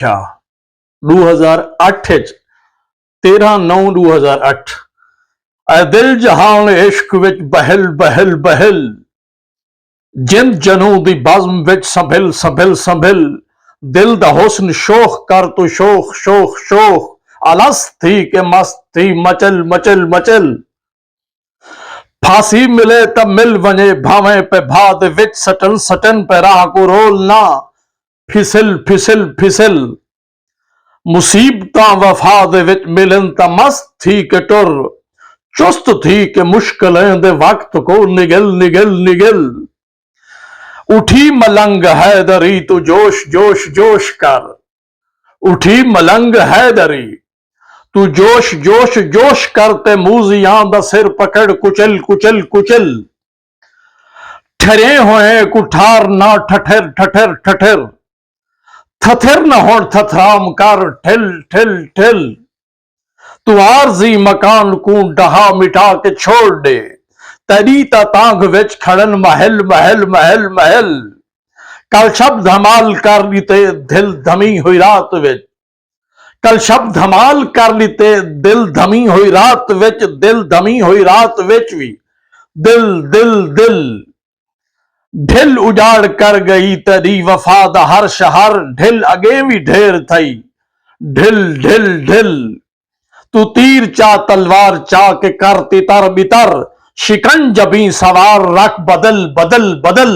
ਅੱਛਾ 2008 ਚ 13/9/2008 ਐ ਦਿਲ ਜਹਾਨ ਇਸ਼ਕ ਵਿੱਚ ਬਹਿਲ ਬਹਿਲ ਬਹਿਲ ਜਿੰਦ ਜਨੂ ਦੀ ਬਜ਼ਮ ਵਿੱਚ ਸੰਭਿਲ ਸੰਭਿਲ ਸੰਭਿਲ ਦਿਲ ਦਾ ਹੁਸਨ ਸ਼ੋਖ ਕਰ ਤੂੰ ਸ਼ੋਖ ਸ਼ੋਖ ਸ਼ੋਖ अलस थी के मस्त थी मचल मचल मचल फांसी मिले तब मिल वने भावे पे भाद विच सटन सटन पे राह को रोल ना फिसल फिसल फिसल मुसीबतां वफा दे विच मिलन ता मस्त थी के टुर चुस्त थी के मुश्किलें दे वक्त को निगल निगल निगल उठी मलंग हैदरी तू जोश जोश जोश कर उठी मलंग हैदरी तू जोश जोश जोश करते मूजियां दा सिर पकड़ कुचल कुचल कुचल ठरे होए कुठार ना ठठर ठठर ठठर थथिर न होण थथराम कर ठिल ठिल ठिल तू आरजी मकान को डहा मिटा के छोड़ दे तरी ता तांग विच खड़न महल महल महल महल कल शब्द धमाल कर लीते दिल धमी हुई रात विच कल शब्द धमाल कर लीते दिल धमी हुई रात विच दिल धमी हुई रात विच भी दिल दिल दिल ढिल उजाड़ कर गई तेरी वफा दा हर शहर ढिल अगे भी ढेर थई ढिल ढिल ढिल तू तीर चा तलवार चा के कर तितर बितर शिकंजबी सवार रख बदल बदल बदल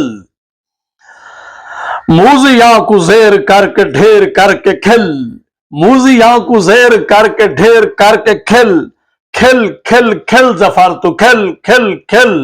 मूजियां को जेर करके ढेर करके खिल मूजियां को जेर करके ढेर करके खिल खिल खिल खिल जफर तू खिल खिल खिल